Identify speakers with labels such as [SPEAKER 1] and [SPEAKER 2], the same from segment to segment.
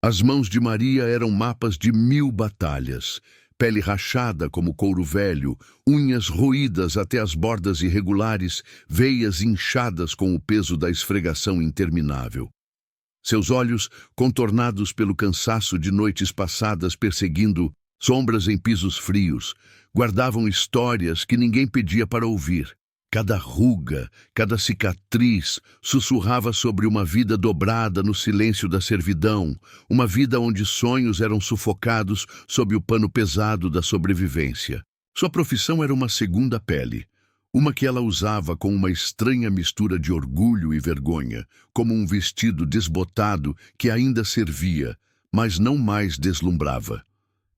[SPEAKER 1] As mãos de Maria eram mapas de 1000 batalhas, pele rachada como couro velho, unhas roídas até as bordas irregulares, veias inchadas com o peso da esfregação interminável. Seus olhos, contornados pelo cansaço de noites passadas perseguindo sombras em pisos frios, guardavam histórias que ninguém pedia para ouvir. Cada ruga, cada cicatriz sussurrava sobre uma vida dobrada no silêncio da servidão, uma vida onde sonhos eram sufocados sob o pano pesado da sobrevivência. Sua profissão era uma segunda pele, uma que ela usava com uma estranha mistura de orgulho e vergonha, como um vestido desbotado que ainda servia, mas não mais deslumbrava.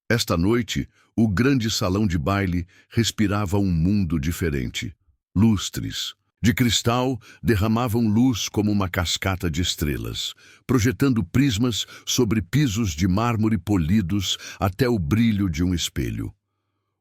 [SPEAKER 1] Esta noite, o grande salão de baile respirava um mundo diferente. Lustres de cristal derramavam luz como uma cascata de estrelas, projetando prismas sobre pisos de mármore polidos até o brilho de um espelho.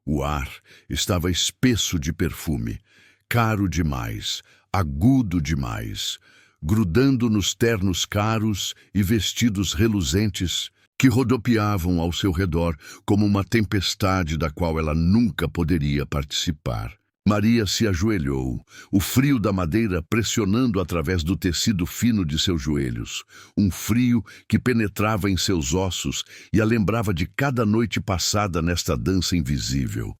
[SPEAKER 1] O ar estava espesso de perfume, caro demais, agudo demais, grudando nos ternos caros e vestidos reluzentes que rodopiavam ao seu redor como uma tempestade da qual ela nunca poderia participar. Maria se ajoelhou, o frio da madeira pressionando através do tecido fino de seus joelhos, um frio que penetrava em seus ossos e a lembrava de cada noite passada nesta dança invisível.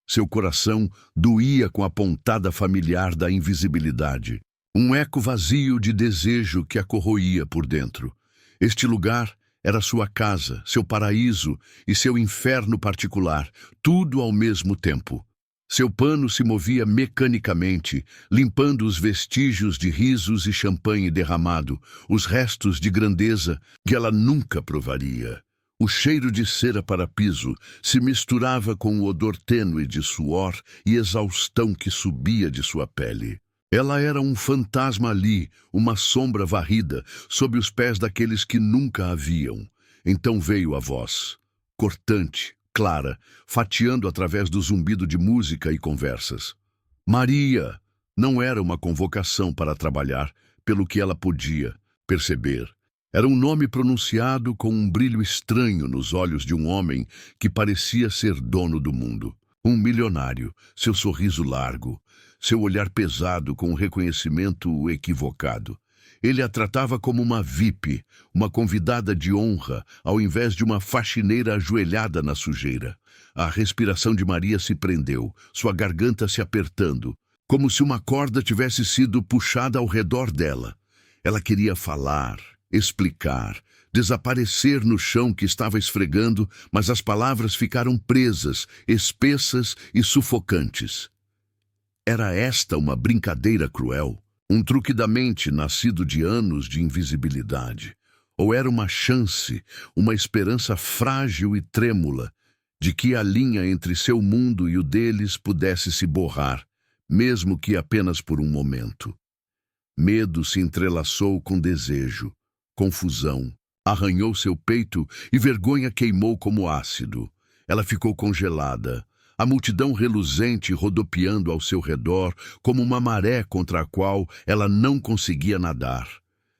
[SPEAKER 1] Seu coração doía com a pontada familiar da invisibilidade, um eco vazio de desejo que a corroía por dentro. Este lugar era sua casa, seu paraíso e seu inferno particular, tudo ao mesmo tempo. Seu pano se movia mecanicamente, limpando os vestígios de risos e champanhe derramado, os restos de grandeza que ela nunca provaria. O cheiro de cera para piso se misturava com o odor tênue de suor e exaustão que subia de sua pele. Ela era um fantasma ali, uma sombra varrida, sob os pés daqueles que nunca a viam. Então veio a voz, cortante, clara, fatiando através do zumbido de música e conversas. Maria! Não era uma convocação para trabalhar, pelo que ela podia perceber. Era um nome pronunciado com um brilho estranho nos olhos de um homem que parecia ser dono do mundo. Um milionário, seu sorriso largo, seu olhar pesado com um reconhecimento equivocado. Ele a tratava como uma VIP, uma convidada de honra, ao invés de uma faxineira ajoelhada na sujeira. A respiração de Maria se prendeu, sua garganta se apertando, como se uma corda tivesse sido puxada ao redor dela. Ela queria falar, explicar, desaparecer no chão que estava esfregando, mas as palavras ficaram presas, espessas e sufocantes. Era esta uma brincadeira cruel? Um truque da mente nascido de anos de invisibilidade? Ou era uma chance, uma esperança frágil e trêmula, de que a linha entre seu mundo e o deles pudesse se borrar, mesmo que apenas por um momento? Medo se entrelaçou com desejo, confusão, arranhou seu peito e vergonha queimou como ácido. Ela ficou congelada, a multidão reluzente rodopiando ao seu redor como uma maré contra a qual ela não conseguia nadar.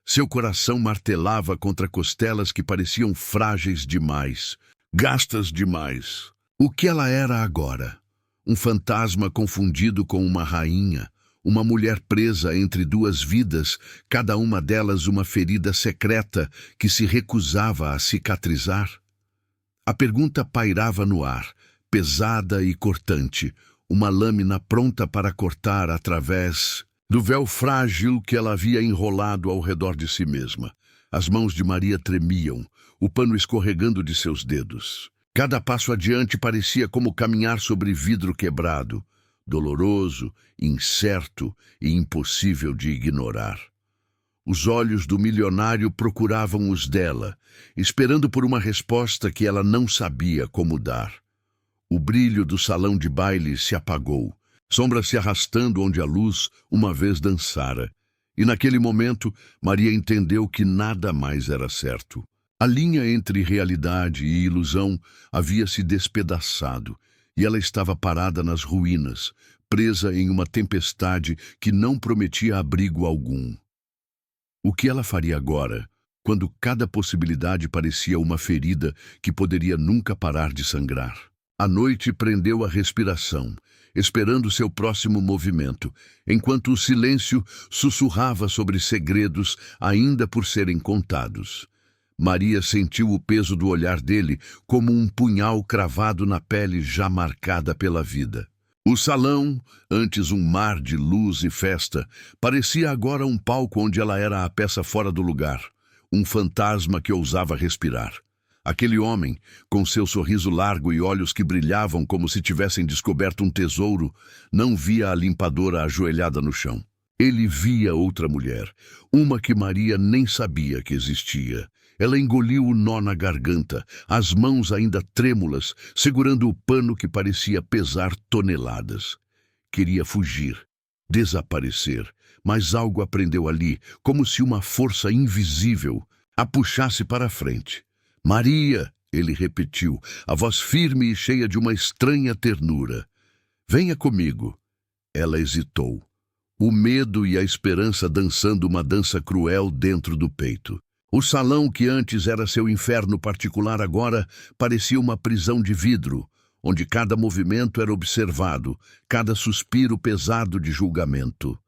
[SPEAKER 1] Seu coração martelava contra costelas que pareciam frágeis demais, gastas demais. O que ela era agora? Um fantasma confundido com uma rainha, uma mulher presa entre duas vidas, cada uma delas uma ferida secreta que se recusava a cicatrizar? A pergunta pairava no ar, pesada e cortante, uma lâmina pronta para cortar através do véu frágil que ela havia enrolado ao redor de si mesma. As mãos de Maria tremiam, o pano escorregando de seus dedos. Cada passo adiante parecia como caminhar sobre vidro quebrado, doloroso, incerto e impossível de ignorar. Os olhos do milionário procuravam os dela, esperando por uma resposta que ela não sabia como dar. O brilho do salão de baile se apagou, sombras se arrastando onde a luz uma vez dançara. E naquele momento, Maria entendeu que nada mais era certo. A linha entre realidade e ilusão havia se despedaçado, e ela estava parada nas ruínas, presa em uma tempestade que não prometia abrigo algum. O que ela faria agora, quando cada possibilidade parecia uma ferida que poderia nunca parar de sangrar. A noite prendeu a respiração, esperando seu próximo movimento, enquanto o silêncio sussurrava sobre segredos ainda por serem contados. Maria sentiu o peso do olhar dele como um punhal cravado na pele já marcada pela vida. O salão, antes um mar de luz e festa, parecia agora um palco onde ela era a peça fora do lugar, um fantasma que ousava respirar. Aquele homem, com seu sorriso largo e olhos que brilhavam como se tivessem descoberto um tesouro, não via a limpadora ajoelhada no chão. Ele via outra mulher, uma que Maria nem sabia que existia. Ela engoliu o nó na garganta, as mãos ainda trêmulas, segurando o pano que parecia pesar toneladas. Queria fugir, desaparecer, mas algo a prendeu ali, como se uma força invisível a puxasse para a frente. Maria, ele repetiu, a voz firme e cheia de uma estranha ternura. Venha comigo. Ela hesitou, o medo e a esperança dançando uma dança cruel dentro do peito. O salão, que antes era seu inferno particular, agora parecia uma prisão de vidro, onde cada movimento era observado, cada suspiro pesado de julgamento.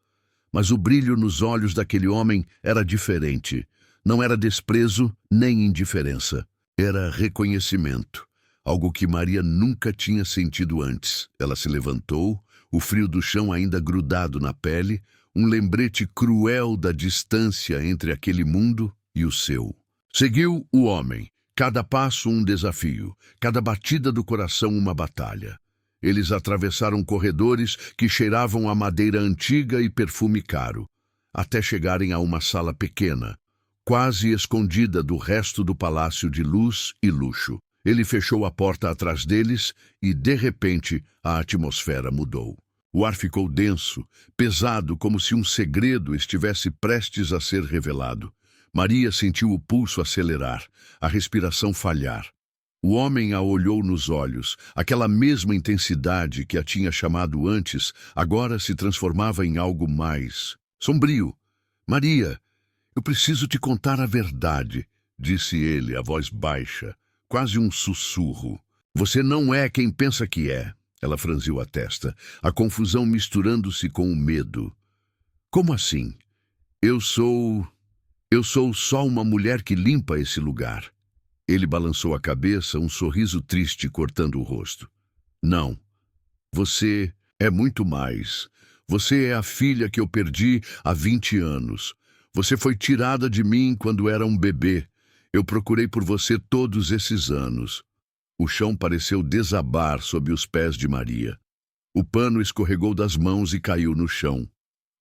[SPEAKER 1] Mas o brilho nos olhos daquele homem era diferente. Não era desprezo nem indiferença. Era reconhecimento, algo que Maria nunca tinha sentido antes. Ela se levantou, o frio do chão ainda grudado na pele, um lembrete cruel da distância entre aquele mundo e o seu. Seguiu o homem, cada passo um desafio, cada batida do coração uma batalha. Eles atravessaram corredores que cheiravam a madeira antiga e perfume caro, até chegarem a uma sala pequena, quase escondida do resto do palácio de luz e luxo. Ele fechou a porta atrás deles e, de repente, a atmosfera mudou. O ar ficou denso, pesado, como se um segredo estivesse prestes a ser revelado. Maria sentiu o pulso acelerar, a respiração falhar. O homem a olhou nos olhos. Aquela mesma intensidade que a tinha chamado antes, agora se transformava em algo mais sombrio. Maria, eu preciso te contar a verdade, disse ele, a voz baixa, quase um sussurro. Você não é quem pensa que é. Ela franziu a testa, a confusão misturando-se com o medo. Como assim? Eu sou só uma mulher que limpa esse lugar. Ele balançou a cabeça, um sorriso triste cortando o rosto. Não. Você é muito mais. Você é a filha que eu perdi há 20 anos. Você foi tirada de mim quando era um bebê. Eu procurei por você todos esses anos. O chão pareceu desabar sob os pés de Maria. O pano escorregou das mãos e caiu no chão.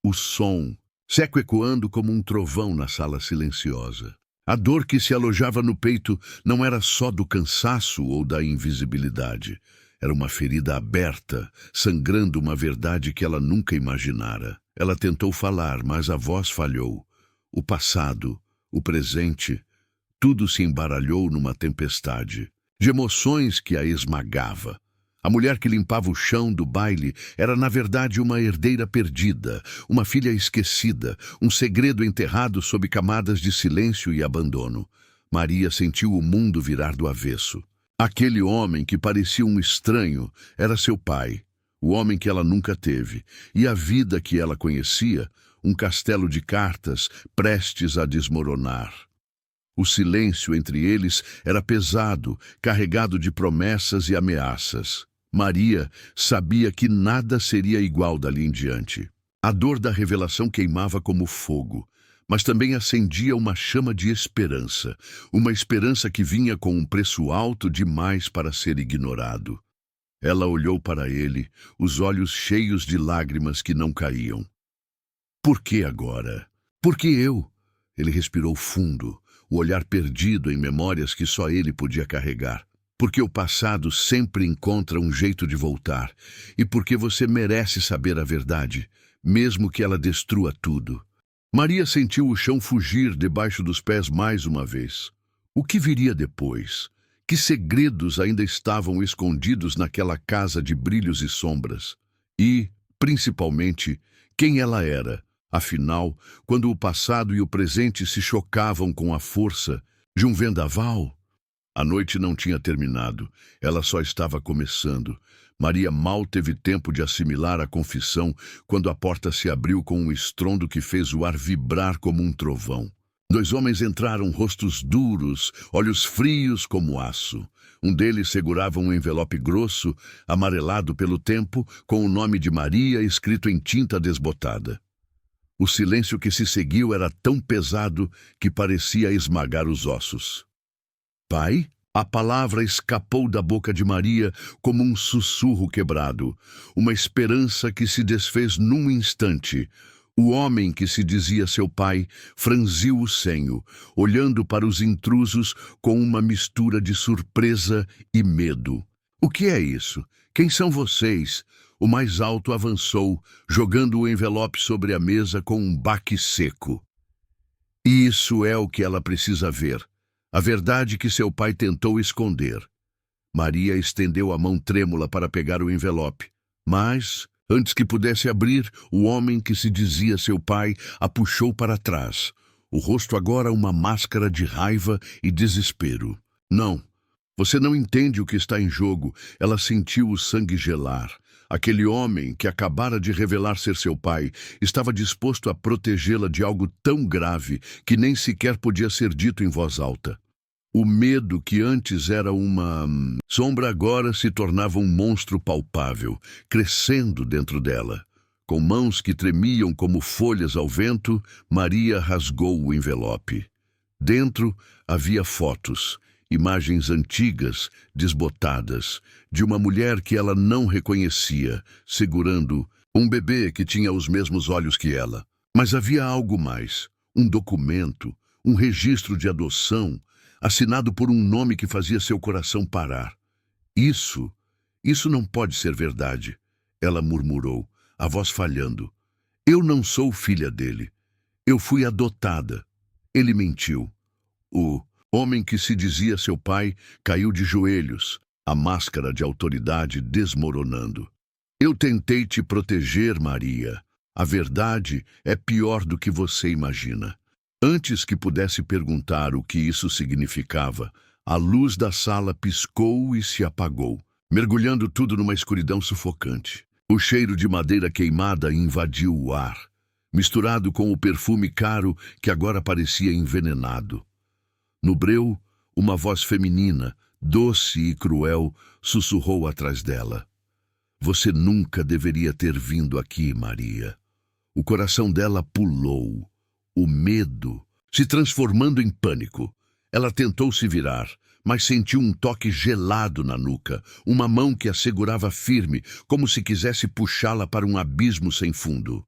[SPEAKER 1] O som, seco ecoando como um trovão na sala silenciosa. A dor que se alojava no peito não era só do cansaço ou da invisibilidade. Era uma ferida aberta, sangrando uma verdade que ela nunca imaginara. Ela tentou falar, mas a voz falhou. O passado, o presente, tudo se embaralhou numa tempestade de emoções que a esmagava. A mulher que limpava o chão do baile era, na verdade, uma herdeira perdida, uma filha esquecida, um segredo enterrado sob camadas de silêncio e abandono. Maria sentiu o mundo virar do avesso. Aquele homem que parecia um estranho era seu pai, o homem que ela nunca teve, e a vida que ela conhecia, um castelo de cartas prestes a desmoronar. O silêncio entre eles era pesado, carregado de promessas e ameaças. Maria sabia que nada seria igual dali em diante. A dor da revelação queimava como fogo, mas também acendia uma chama de esperança, uma esperança que vinha com um preço alto demais para ser ignorado. Ela olhou para ele, os olhos cheios de lágrimas que não caíam. Por que agora? Por que eu? Ele respirou fundo, o olhar perdido em memórias que só ele podia carregar. Porque o passado sempre encontra um jeito de voltar, e porque você merece saber a verdade, mesmo que ela destrua tudo. Maria sentiu o chão fugir debaixo dos pés mais uma vez. O que viria depois? Que segredos ainda estavam escondidos naquela casa de brilhos e sombras? E, principalmente, quem ela era, Afinal, quando o passado e o presente se chocavam com a força de um vendaval, a noite não tinha terminado, ela só estava começando. Maria mal teve tempo de assimilar a confissão quando a porta se abriu com um estrondo que fez o ar vibrar como um trovão. 2 homens entraram, rostos duros, olhos frios como aço. Um deles segurava um envelope grosso, amarelado pelo tempo, com o nome de Maria escrito em tinta desbotada. O silêncio que se seguiu era tão pesado que parecia esmagar os ossos. Pai? A palavra escapou da boca de Maria como um sussurro quebrado, uma esperança que se desfez num instante. O homem que se dizia seu pai franziu o senho, olhando para os intrusos com uma mistura de surpresa e medo. O que é isso? Quem são vocês? O mais alto avançou, jogando o envelope sobre a mesa com um baque seco. Isso é o que ela precisa ver. A verdade que seu pai tentou esconder. Maria estendeu a mão trêmula para pegar o envelope, mas, antes que pudesse abrir, o homem que se dizia seu pai a puxou para trás, o rosto agora uma máscara de raiva e desespero. Não, você não entende o que está em jogo. Ela sentiu o sangue gelar. Aquele homem que acabara de revelar ser seu pai estava disposto a protegê-la de algo tão grave que nem sequer podia ser dito em voz alta. O medo que antes era uma sombra agora se tornava um monstro palpável, crescendo dentro dela. Com mãos que tremiam como folhas ao vento, Maria rasgou o envelope. Dentro havia fotos, imagens antigas, desbotadas, de uma mulher que ela não reconhecia, segurando um bebê que tinha os mesmos olhos que ela. Mas havia algo mais, um documento, um registro de adoção, assinado por um nome que fazia seu coração parar. Isso não pode ser verdade, ela murmurou, a voz falhando. Eu não sou filha dele. Eu fui adotada. Ele mentiu. O homem que se dizia seu pai caiu de joelhos, a máscara de autoridade desmoronando. Eu tentei te proteger, Maria. A verdade é pior do que você imagina. Antes que pudesse perguntar o que isso significava, a luz da sala piscou e se apagou, mergulhando tudo numa escuridão sufocante. O cheiro de madeira queimada invadiu o ar, misturado com o perfume caro que agora parecia envenenado. No breu, uma voz feminina, doce e cruel, sussurrou atrás dela. Você nunca deveria ter vindo aqui, Maria. O coração dela pulou. O medo, se transformando em pânico. Ela tentou se virar, mas sentiu um toque gelado na nuca, uma mão que a segurava firme, como se quisesse puxá-la para um abismo sem fundo.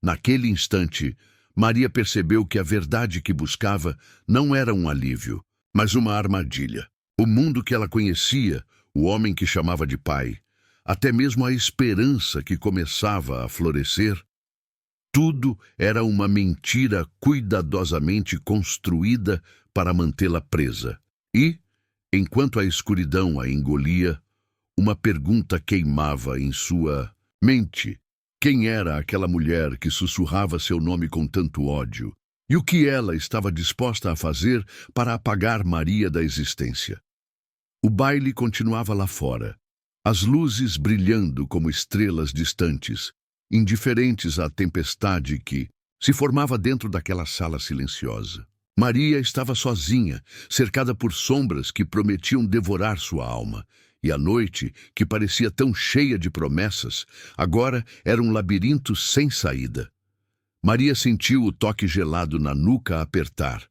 [SPEAKER 1] Naquele instante, Maria percebeu que a verdade que buscava não era um alívio, mas uma armadilha. O mundo que ela conhecia, o homem que chamava de pai, até mesmo a esperança que começava a florescer, tudo era uma mentira cuidadosamente construída para mantê-la presa. E, enquanto a escuridão a engolia, uma pergunta queimava em sua mente. Quem era aquela mulher que sussurrava seu nome com tanto ódio? E o que ela estava disposta a fazer para apagar Maria da existência? O baile continuava lá fora, as luzes brilhando como estrelas distantes, indiferentes à tempestade que se formava dentro daquela sala silenciosa. Maria estava sozinha, cercada por sombras que prometiam devorar sua alma, e a noite, que parecia tão cheia de promessas, agora era um labirinto sem saída. Maria sentiu o toque gelado na nuca apertar,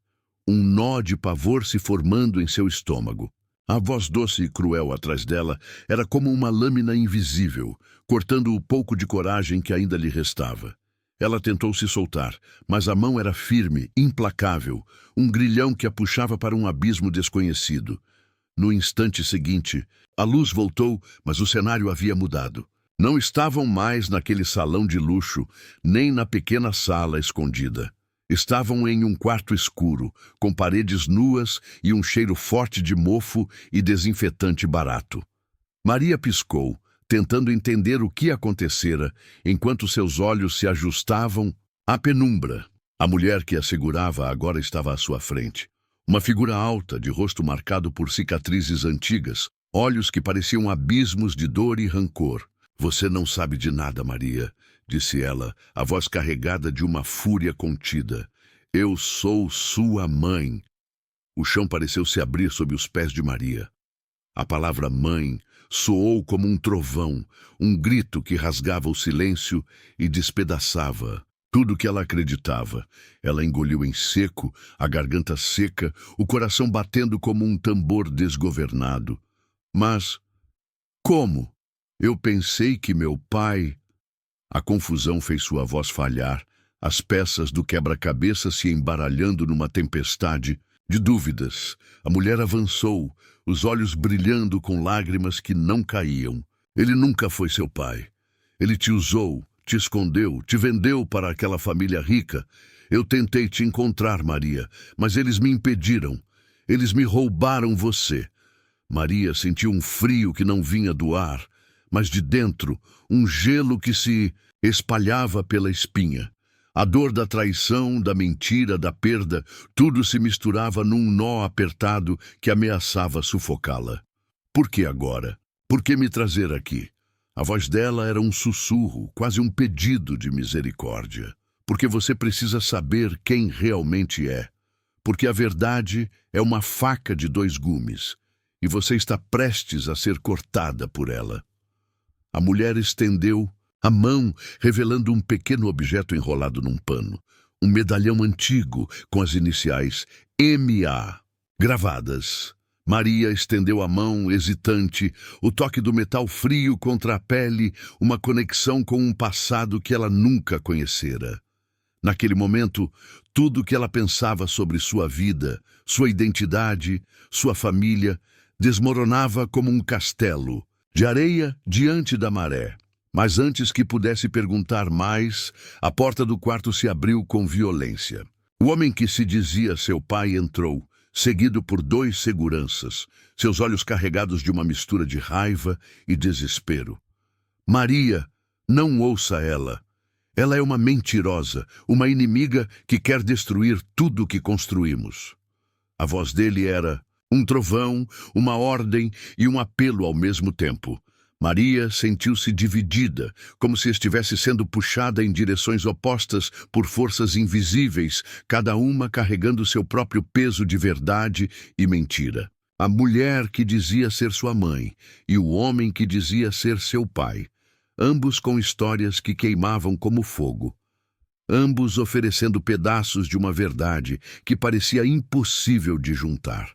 [SPEAKER 1] um nó de pavor se formando em seu estômago. A voz doce e cruel atrás dela era como uma lâmina invisível, cortando o pouco de coragem que ainda lhe restava. Ela tentou se soltar, mas a mão era firme, implacável, um grilhão que a puxava para um abismo desconhecido. No instante seguinte, a luz voltou, mas o cenário havia mudado. Não estavam mais naquele salão de luxo, nem na pequena sala escondida. Estavam em um quarto escuro, com paredes nuas e um cheiro forte de mofo e desinfetante barato. Maria piscou, tentando entender o que acontecera, enquanto seus olhos se ajustavam A penumbra. A mulher que a segurava agora estava à sua frente. Uma figura alta, de rosto marcado por cicatrizes antigas, olhos que pareciam abismos de dor e rancor. Você não sabe de nada, Maria, disse ela, a voz carregada de uma fúria contida. Eu sou sua mãe. O chão pareceu se abrir sob os pés de Maria. A palavra mãe soou como um trovão, um grito que rasgava o silêncio e despedaçava tudo que ela acreditava. Ela engoliu em seco, a garganta seca, o coração batendo como um tambor desgovernado. Mas como? Eu pensei que meu pai... A confusão fez sua voz falhar, as peças do quebra-cabeça se embaralhando numa tempestade de dúvidas. A mulher avançou, os olhos brilhando com lágrimas que não caíam. Ele nunca foi seu pai. Ele te usou, te escondeu, te vendeu para aquela família rica. Eu tentei te encontrar, Maria, mas eles me impediram. Eles me roubaram você. Maria sentiu um frio que não vinha do ar, mas de dentro, um gelo que se espalhava pela espinha. A dor da traição, da mentira, da perda, tudo se misturava num nó apertado que ameaçava sufocá-la. Por que agora? Por que me trazer aqui? A voz dela era um sussurro, quase um pedido de misericórdia. Porque você precisa saber quem realmente é. Porque a verdade é uma faca de 2 gumes, e você está prestes a ser cortada por ela. A mulher estendeu a mão, revelando um pequeno objeto enrolado num pano. Um medalhão antigo, com as iniciais M.A. gravadas. Maria estendeu a mão, hesitante, o toque do metal frio contra a pele, uma conexão com um passado que ela nunca conhecera. Naquele momento, tudo que ela pensava sobre sua vida, sua identidade, sua família, desmoronava como um castelo, de areia diante da maré. Mas antes que pudesse perguntar mais, a porta do quarto se abriu com violência. O homem que se dizia seu pai entrou, seguido por 2 seguranças, seus olhos carregados de uma mistura de raiva e desespero. Maria, não ouça ela. Ela é uma mentirosa, uma inimiga que quer destruir tudo o que construímos. A voz dele era um trovão, uma ordem e um apelo ao mesmo tempo. Maria sentiu-se dividida, como se estivesse sendo puxada em direções opostas por forças invisíveis, cada uma carregando seu próprio peso de verdade e mentira. A mulher que dizia ser sua mãe e o homem que dizia ser seu pai, ambos com histórias que queimavam como fogo, ambos oferecendo pedaços de uma verdade que parecia impossível de juntar.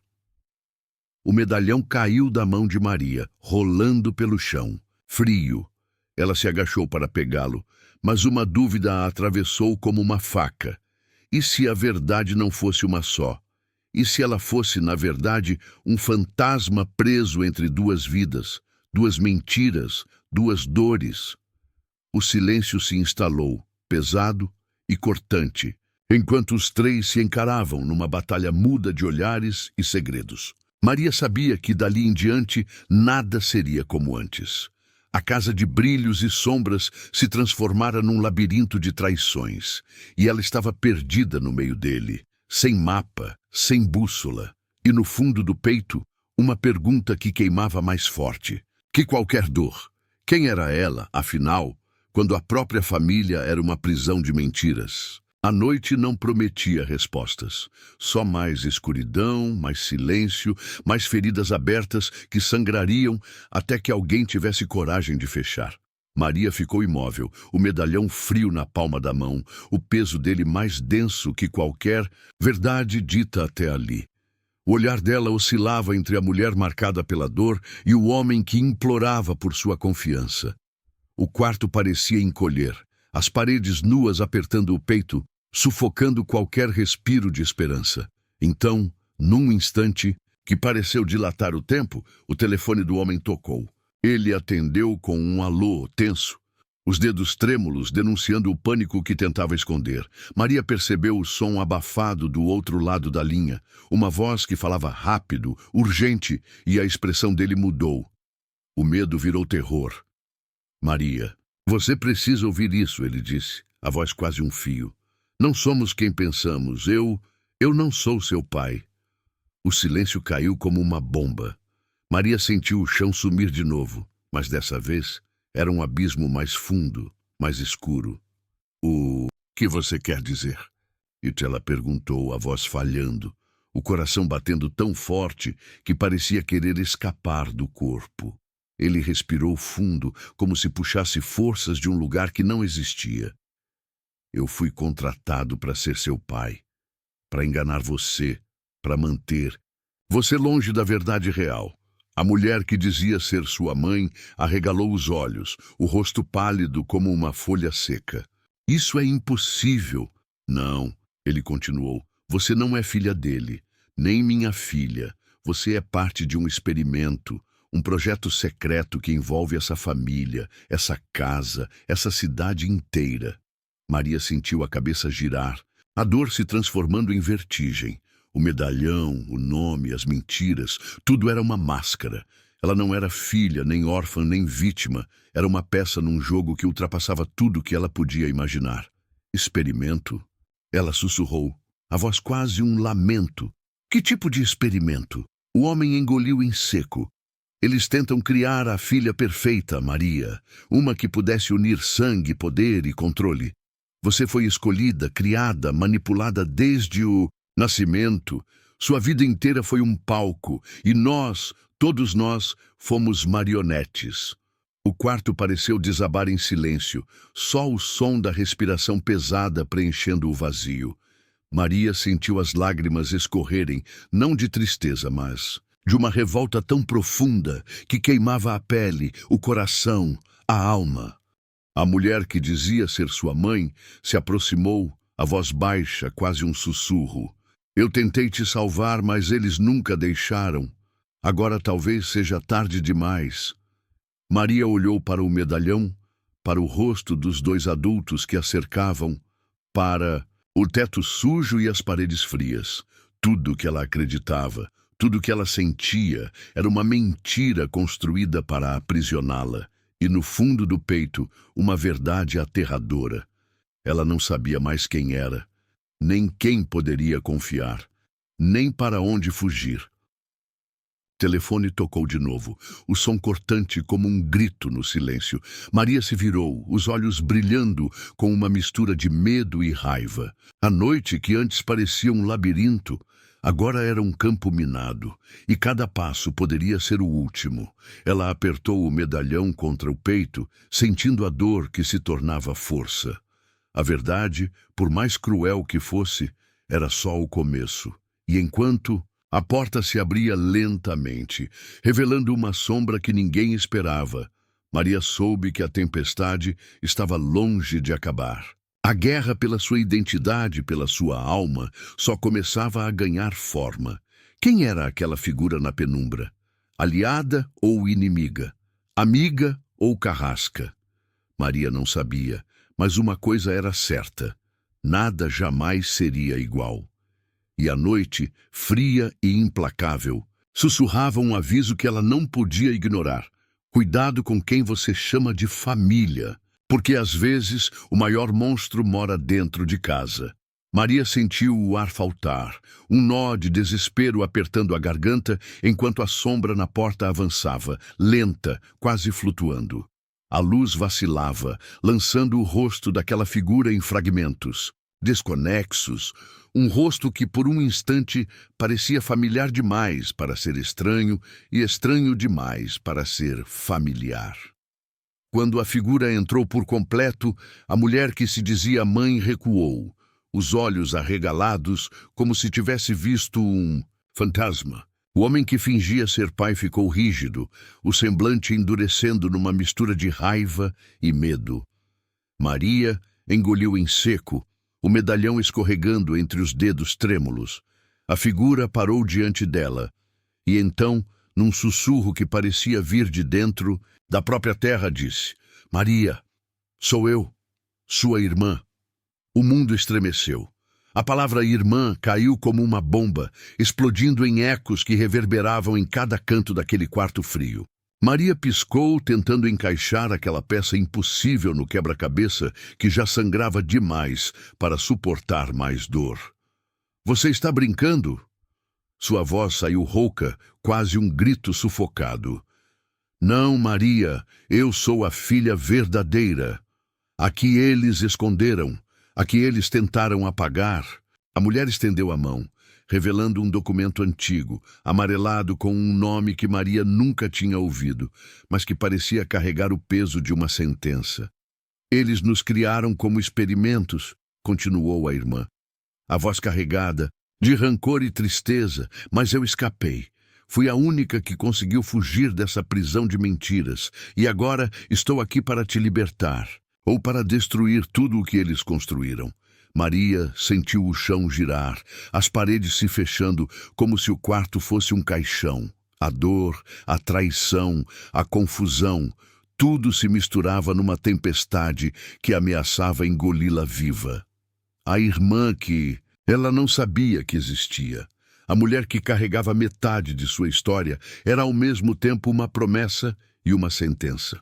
[SPEAKER 1] O medalhão caiu da mão de Maria, rolando pelo chão. Frio. Ela se agachou para pegá-lo, mas uma dúvida a atravessou como uma faca. E se a verdade não fosse uma só? E se ela fosse, na verdade, um fantasma preso entre 2 vidas, 2 mentiras, 2 dores? O silêncio se instalou, pesado e cortante, enquanto os 3 se encaravam numa batalha muda de olhares e segredos. Maria sabia que dali em diante nada seria como antes. A casa de brilhos e sombras se transformara num labirinto de traições, e ela estava perdida no meio dele, sem mapa, sem bússola, e no fundo do peito, uma pergunta que queimava mais forte que qualquer dor. Quem era ela, afinal, quando a própria família era uma prisão de mentiras? A noite não prometia respostas, só mais escuridão, mais silêncio, mais feridas abertas que sangrariam até que alguém tivesse coragem de fechar. Maria ficou imóvel, o medalhão frio na palma da mão, o peso dele mais denso que qualquer verdade dita até ali. O olhar dela oscilava entre a mulher marcada pela dor e o homem que implorava por sua confiança. O quarto parecia encolher, as paredes nuas apertando o peito, sufocando qualquer respiro de esperança. Então, num instante, que pareceu dilatar o tempo, o telefone do homem tocou. Ele atendeu com um alô tenso, os dedos trêmulos denunciando o pânico que tentava esconder. Maria percebeu o som abafado do outro lado da linha, uma voz que falava rápido, urgente, e a expressão dele mudou. O medo virou terror. Maria, você precisa ouvir isso, ele disse, a voz quase um fio. Não somos quem pensamos. Eu não sou seu pai. O silêncio caiu como uma bomba. Maria sentiu o chão sumir de novo, mas dessa vez era um abismo mais fundo, mais escuro. O que você quer dizer? Ela perguntou, a voz falhando, o coração batendo tão forte que parecia querer escapar do corpo. Ele respirou fundo, como se puxasse forças de um lugar que não existia. Eu fui contratado para ser seu pai, para enganar você, para manter você longe da verdade real. A mulher que dizia ser sua mãe arregalou os olhos, o rosto pálido como uma folha seca. Isso é impossível. Não, ele continuou. Você não é filha dele, nem minha filha. Você é parte de um experimento, um projeto secreto que envolve essa família, essa casa, essa cidade inteira. Maria sentiu a cabeça girar, a dor se transformando em vertigem. O medalhão, o nome, as mentiras, tudo era uma máscara. Ela não era filha, nem órfã, nem vítima. Era uma peça num jogo que ultrapassava tudo que ela podia imaginar. Experimento? Ela sussurrou, a voz quase um lamento. Que tipo de experimento? O homem engoliu em seco. Eles tentam criar a filha perfeita, Maria, uma que pudesse unir sangue, poder e controle. Você foi escolhida, criada, manipulada desde o nascimento. Sua vida inteira foi um palco, e nós, todos nós, fomos marionetes. O quarto pareceu desabar em silêncio, só o som da respiração pesada preenchendo o vazio. Maria sentiu as lágrimas escorrerem, não de tristeza, mas de uma revolta tão profunda que queimava a pele, o coração, a alma. A mulher que dizia ser sua mãe se aproximou, a voz baixa, quase um sussurro. Eu tentei te salvar, mas eles nunca deixaram. Agora talvez seja tarde demais. Maria olhou para o medalhão, para o rosto dos dois adultos que a cercavam, para o teto sujo e as paredes frias. Tudo que ela acreditava, tudo que ela sentia, era uma mentira construída para aprisioná-la. E no fundo do peito, uma verdade aterradora. Ela não sabia mais quem era, nem quem poderia confiar, nem para onde fugir. O telefone tocou de novo, o som cortante como um grito no silêncio. Maria se virou, os olhos brilhando com uma mistura de medo e raiva. A noite, que antes parecia um labirinto, agora era um campo minado, e cada passo poderia ser o último. Ela apertou o medalhão contra o peito, sentindo a dor que se tornava força. A verdade, por mais cruel que fosse, era só o começo. E enquanto a porta se abria lentamente, revelando uma sombra que ninguém esperava, Maria soube que a tempestade estava longe de acabar. A guerra pela sua identidade, pela sua alma, só começava a ganhar forma. Quem era aquela figura na penumbra? Aliada ou inimiga? Amiga ou carrasca? Maria não sabia, mas uma coisa era certa: nada jamais seria igual. E a noite, fria e implacável, sussurrava um aviso que ela não podia ignorar. Cuidado com quem você chama de família, porque às vezes o maior monstro mora dentro de casa. Maria sentiu o ar faltar, um nó de desespero apertando a garganta enquanto a sombra na porta avançava, lenta, quase flutuando. A luz vacilava, lançando o rosto daquela figura em fragmentos, desconexos, um rosto que por um instante parecia familiar demais para ser estranho e estranho demais para ser familiar. Quando a figura entrou por completo, a mulher que se dizia mãe recuou, os olhos arregalados como se tivesse visto um fantasma. O homem que fingia ser pai ficou rígido, o semblante endurecendo numa mistura de raiva e medo. Maria engoliu em seco, o medalhão escorregando entre os dedos trêmulos. A figura parou diante dela, e então, num sussurro que parecia vir de dentro da própria terra, disse: Maria, sou eu, sua irmã. O mundo estremeceu. A palavra irmã caiu como uma bomba, explodindo em ecos que reverberavam em cada canto daquele quarto frio. Maria piscou, tentando encaixar aquela peça impossível no quebra-cabeça que já sangrava demais para suportar mais dor. Você está brincando? Sua voz saiu rouca, quase um grito sufocado. Não, Maria, eu sou a filha verdadeira. A que eles esconderam, a que eles tentaram apagar. A mulher estendeu a mão, revelando um documento antigo, amarelado com um nome que Maria nunca tinha ouvido, mas que parecia carregar o peso de uma sentença. Eles nos criaram como experimentos, continuou a irmã. A voz carregada, de rancor e tristeza, mas eu escapei. Fui a única que conseguiu fugir dessa prisão de mentiras, e agora estou aqui para te libertar, ou para destruir tudo o que eles construíram. Maria sentiu o chão girar, as paredes se fechando como se o quarto fosse um caixão. A dor, a traição, a confusão, tudo se misturava numa tempestade que ameaçava engoli-la viva. A irmã que ela não sabia que existia. A mulher que carregava metade de sua história era ao mesmo tempo uma promessa e uma sentença.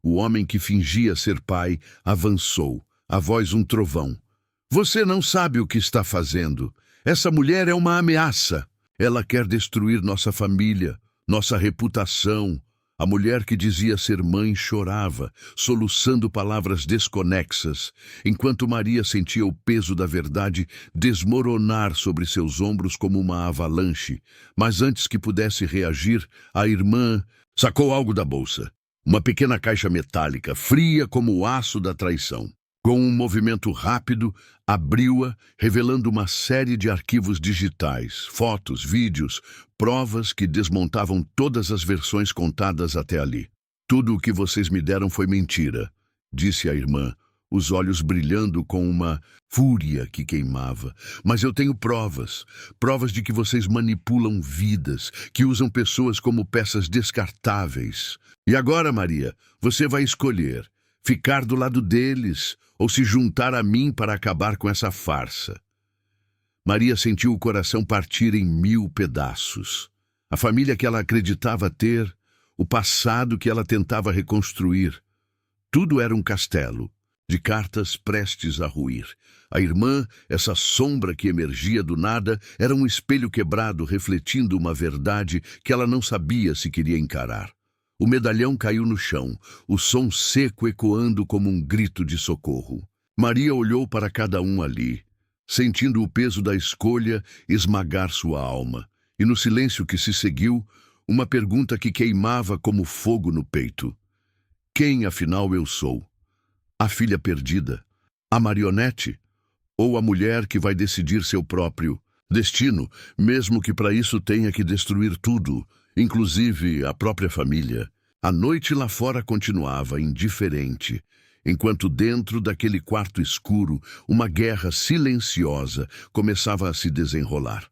[SPEAKER 1] O homem que fingia ser pai avançou, a voz um trovão. Você não sabe o que está fazendo. Essa mulher é uma ameaça. Ela quer destruir nossa família, nossa reputação. A mulher que dizia ser mãe chorava, soluçando palavras desconexas, enquanto Maria sentia o peso da verdade desmoronar sobre seus ombros como uma avalanche. Mas antes que pudesse reagir, a irmã sacou algo da bolsa. Uma pequena caixa metálica, fria como o aço da traição. Com um movimento rápido, abriu-a, revelando uma série de arquivos digitais, fotos, vídeos, provas que desmontavam todas as versões contadas até ali. Tudo o que vocês me deram foi mentira, disse a irmã, os olhos brilhando com uma fúria que queimava. Mas eu tenho provas, provas de que vocês manipulam vidas, que usam pessoas como peças descartáveis. E agora, Maria, você vai escolher ficar do lado deles ou se juntar a mim para acabar com essa farsa. Maria sentiu o coração partir em 1000 pedaços. A família que ela acreditava ter, o passado que ela tentava reconstruir. Tudo era um castelo, de cartas prestes a ruir. A irmã, essa sombra que emergia do nada, era um espelho quebrado refletindo uma verdade que ela não sabia se queria encarar. O medalhão caiu no chão, o som seco ecoando como um grito de socorro. Maria olhou para cada um ali, sentindo o peso da escolha esmagar sua alma. E no silêncio que se seguiu, uma pergunta que queimava como fogo no peito. Quem, afinal, eu sou? A filha perdida? A marionete? Ou a mulher que vai decidir seu próprio destino, mesmo que para isso tenha que destruir tudo, inclusive a própria família? A noite lá fora continuava indiferente, enquanto dentro daquele quarto escuro, uma guerra silenciosa começava a se desenrolar.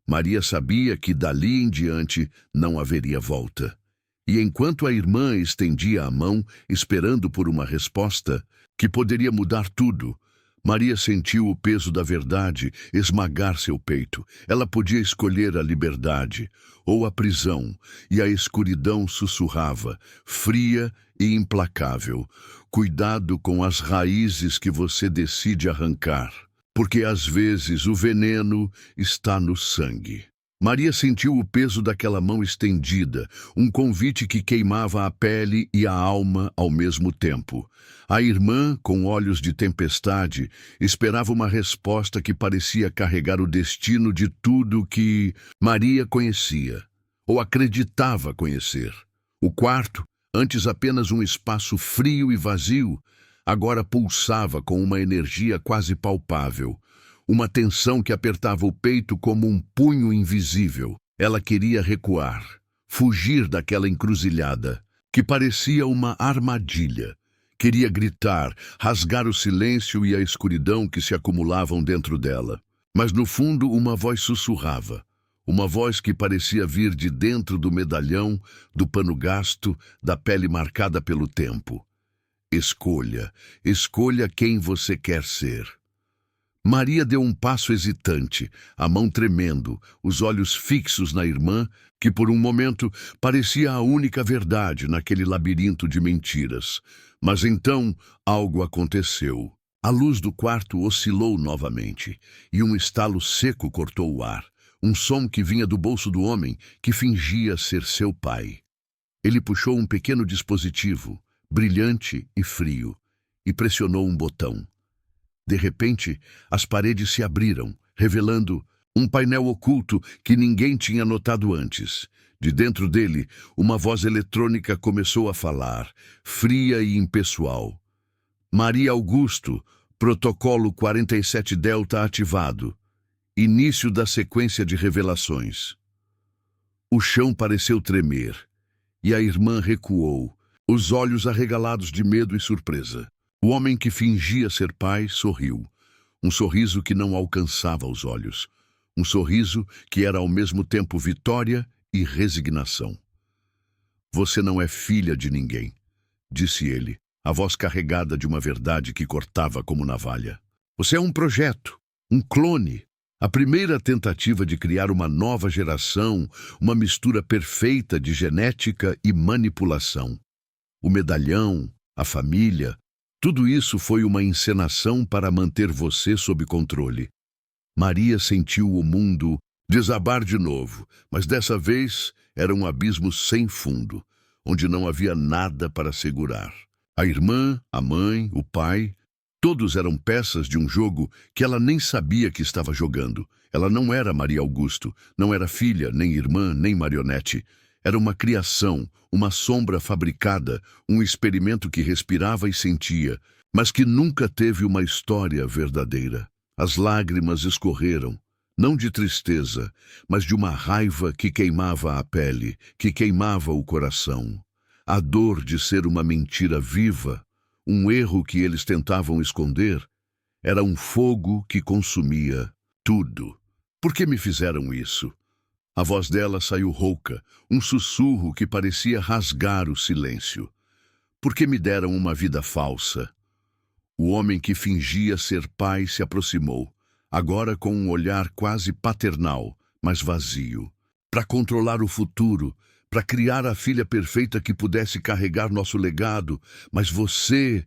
[SPEAKER 1] Maria sabia que dali em diante não haveria volta. E enquanto a irmã estendia a mão, esperando por uma resposta que poderia mudar tudo, Maria sentiu o peso da verdade esmagar seu peito. Ela podia escolher a liberdade ou a prisão, e a escuridão sussurrava, fria e implacável. Cuidado com as raízes que você decide arrancar, porque às vezes o veneno está no sangue. Maria sentiu o peso daquela mão estendida, um convite que queimava a pele e a alma ao mesmo tempo. A irmã, com olhos de tempestade, esperava uma resposta que parecia carregar o destino de tudo que Maria conhecia, ou acreditava conhecer. O quarto, antes apenas um espaço frio e vazio, agora pulsava com uma energia quase palpável. Uma tensão que apertava o peito como um punho invisível. Ela queria recuar, fugir daquela encruzilhada, que parecia uma armadilha. Queria gritar, rasgar o silêncio e a escuridão que se acumulavam dentro dela. Mas no fundo uma voz sussurrava. Uma voz que parecia vir de dentro do medalhão, do pano gasto, da pele marcada pelo tempo. Escolha, escolha quem você quer ser. Maria deu um passo hesitante, a mão tremendo, os olhos fixos na irmã, que por um momento parecia a única verdade naquele labirinto de mentiras. Mas então algo aconteceu. A luz do quarto oscilou novamente, e um estalo seco cortou o ar, um som que vinha do bolso do homem que fingia ser seu pai. Ele puxou um pequeno dispositivo, brilhante e frio, e pressionou um botão. De repente, as paredes se abriram, revelando um painel oculto que ninguém tinha notado antes. De dentro dele, uma voz eletrônica começou a falar, fria e impessoal. Maria Augusto, protocolo 47 Delta ativado. Início da sequência de revelações. O chão pareceu tremer, e a irmã recuou, os olhos arregalados de medo e surpresa. O homem que fingia ser pai sorriu, um sorriso que não alcançava os olhos, um sorriso que era ao mesmo tempo vitória e resignação. Você não é filha de ninguém, disse ele, a voz carregada de uma verdade que cortava como navalha. Você é um projeto, um clone, a primeira tentativa de criar uma nova geração, uma mistura perfeita de genética e manipulação. O medalhão, a família, tudo isso foi uma encenação para manter você sob controle. Maria sentiu o mundo desabar de novo, mas dessa vez era um abismo sem fundo, onde não havia nada para segurar. A irmã, a mãe, o pai, todos eram peças de um jogo que ela nem sabia que estava jogando. Ela não era Maria Augusto, não era filha, nem irmã, nem marionete. Era uma criação, uma sombra fabricada, um experimento que respirava e sentia, mas que nunca teve uma história verdadeira. As lágrimas escorreram, não de tristeza, mas de uma raiva que queimava a pele, que queimava o coração. A dor de ser uma mentira viva, um erro que eles tentavam esconder, era um fogo que consumia tudo. Por que me fizeram isso? A voz dela saiu rouca, um sussurro que parecia rasgar o silêncio. Por que me deram uma vida falsa? O homem que fingia ser pai se aproximou, agora com um olhar quase paternal, mas vazio. Para controlar o futuro, para criar a filha perfeita que pudesse carregar nosso legado, mas você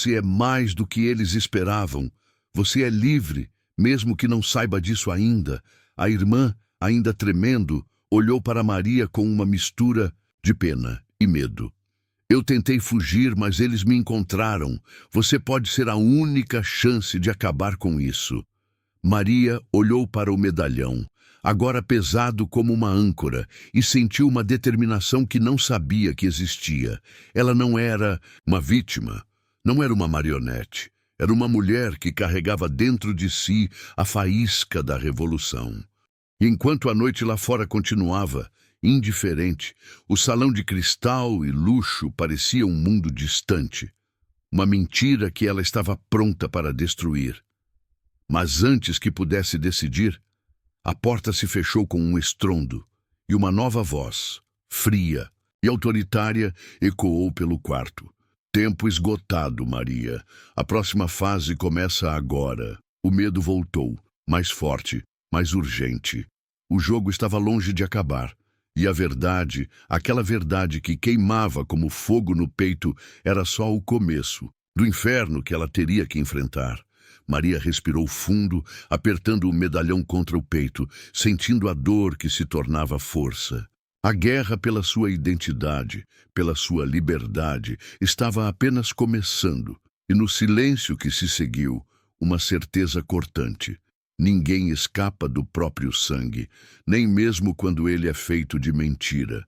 [SPEAKER 1] é mais do que eles esperavam. Você é livre, mesmo que não saiba disso ainda. A irmã, ainda tremendo, olhou para Maria com uma mistura de pena e medo. Eu tentei fugir, mas eles me encontraram. Você pode ser a única chance de acabar com isso. Maria olhou para o medalhão, agora pesado como uma âncora, e sentiu uma determinação que não sabia que existia. Ela não era uma vítima, não era uma marionete. Era uma mulher que carregava dentro de si a faísca da revolução. E enquanto a noite lá fora continuava, indiferente, o salão de cristal e luxo parecia um mundo distante, uma mentira que ela estava pronta para destruir. Mas antes que pudesse decidir, a porta se fechou com um estrondo, e uma nova voz, fria e autoritária, ecoou pelo quarto. Tempo esgotado, Maria. A próxima fase começa agora. O medo voltou, mais forte, mais urgente. O jogo estava longe de acabar. E a verdade, aquela verdade que queimava como fogo no peito, era só o começo do inferno que ela teria que enfrentar. Maria respirou fundo, apertando o medalhão contra o peito, sentindo a dor que se tornava força. A guerra pela sua identidade, pela sua liberdade, estava apenas começando, e no silêncio que se seguiu, uma certeza cortante. Ninguém escapa do próprio sangue, nem mesmo quando ele é feito de mentira.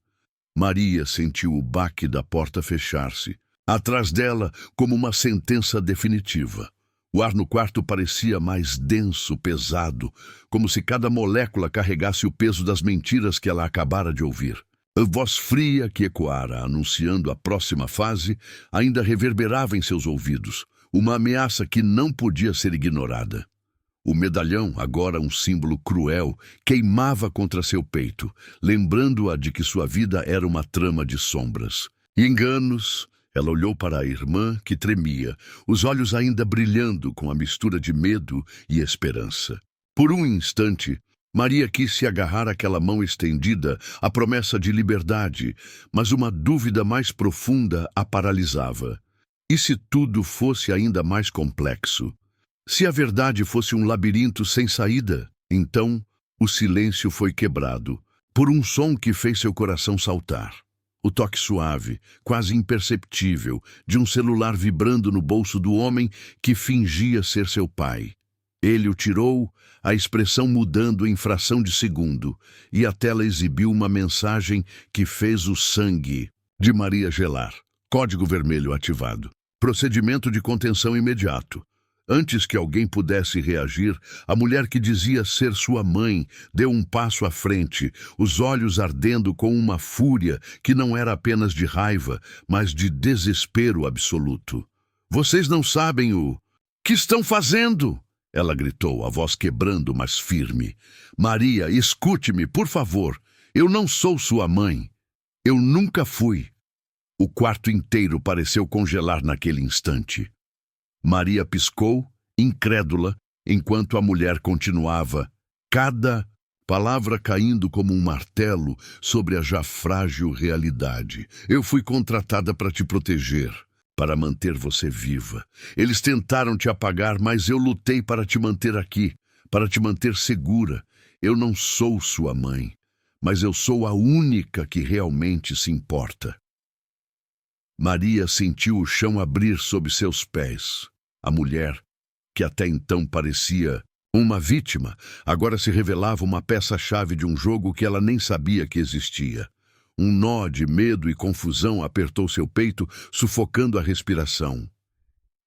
[SPEAKER 1] Maria sentiu o baque da porta fechar-se, atrás dela como uma sentença definitiva. O ar no quarto parecia mais denso, pesado, como se cada molécula carregasse o peso das mentiras que ela acabara de ouvir. A voz fria que ecoara, anunciando a próxima fase, ainda reverberava em seus ouvidos, uma ameaça que não podia ser ignorada. O medalhão, agora um símbolo cruel, queimava contra seu peito, lembrando-a de que sua vida era uma trama de sombras. Enganos, Ela olhou para a irmã, que tremia, os olhos ainda brilhando com a mistura de medo e esperança. Por um instante, Maria quis se agarrar àquela mão estendida, à promessa de liberdade, mas uma dúvida mais profunda a paralisava. E se tudo fosse ainda mais complexo? Se a verdade fosse um labirinto sem saída? Então, o silêncio foi quebrado por um som que fez seu coração saltar. O toque suave, quase imperceptível, de um celular vibrando no bolso do homem que fingia ser seu pai. Ele o tirou, a expressão mudando em fração de segundo, e a tela exibiu uma mensagem que fez o sangue de Maria gelar. Código vermelho ativado. Procedimento de contenção imediato. Antes que alguém pudesse reagir, a mulher que dizia ser sua mãe deu um passo à frente, os olhos ardendo com uma fúria que não era apenas de raiva, mas de desespero absoluto. "Vocês não sabem o que estão fazendo!" Ela gritou, a voz quebrando, mas firme. "Maria, escute-me, por favor. Eu não sou sua mãe. Eu nunca fui." O quarto inteiro pareceu congelar naquele instante. Maria piscou, incrédula, enquanto a mulher continuava, cada palavra caindo como um martelo sobre a já frágil realidade. "Eu fui contratada para te proteger, para manter você viva. Eles tentaram te apagar, mas eu lutei para te manter aqui, para te manter segura. Eu não sou sua mãe, mas eu sou a única que realmente se importa." Maria sentiu o chão abrir sob seus pés. A mulher, que até então parecia uma vítima, agora se revelava uma peça-chave de um jogo que ela nem sabia que existia. Um nó de medo e confusão apertou seu peito, sufocando a respiração.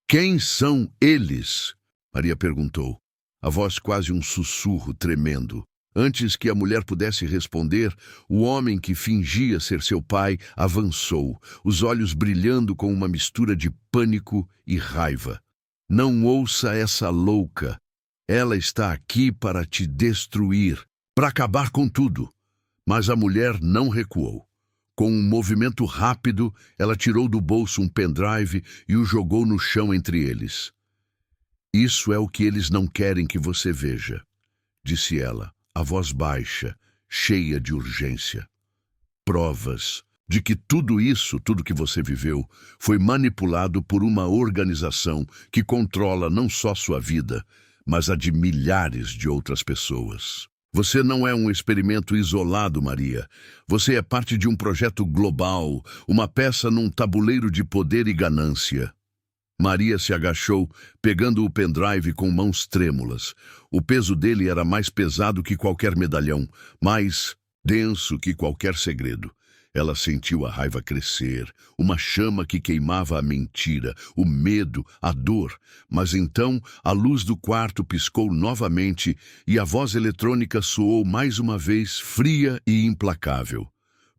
[SPEAKER 1] "Quem são eles?" Maria perguntou, a voz quase um sussurro tremendo. Antes que a mulher pudesse responder, o homem que fingia ser seu pai avançou, os olhos brilhando com uma mistura de pânico e raiva. "Não ouça essa louca. Ela está aqui para te destruir, para acabar com tudo." Mas a mulher não recuou. Com um movimento rápido, ela tirou do bolso um pendrive e o jogou no chão entre eles. "Isso é o que eles não querem que você veja", disse ela, a voz baixa, cheia de urgência. "Provas de que tudo isso, tudo que você viveu, foi manipulado por uma organização que controla não só sua vida, mas a de milhares de outras pessoas. Você não é um experimento isolado, Maria. Você é parte de um projeto global, uma peça num tabuleiro de poder e ganância." Maria se agachou, pegando o pendrive com mãos trêmulas. O peso dele era mais pesado que qualquer medalhão, mais denso que qualquer segredo. Ela sentiu a raiva crescer, uma chama que queimava a mentira, o medo, a dor. Mas então a luz do quarto piscou novamente e a voz eletrônica soou mais uma vez fria e implacável.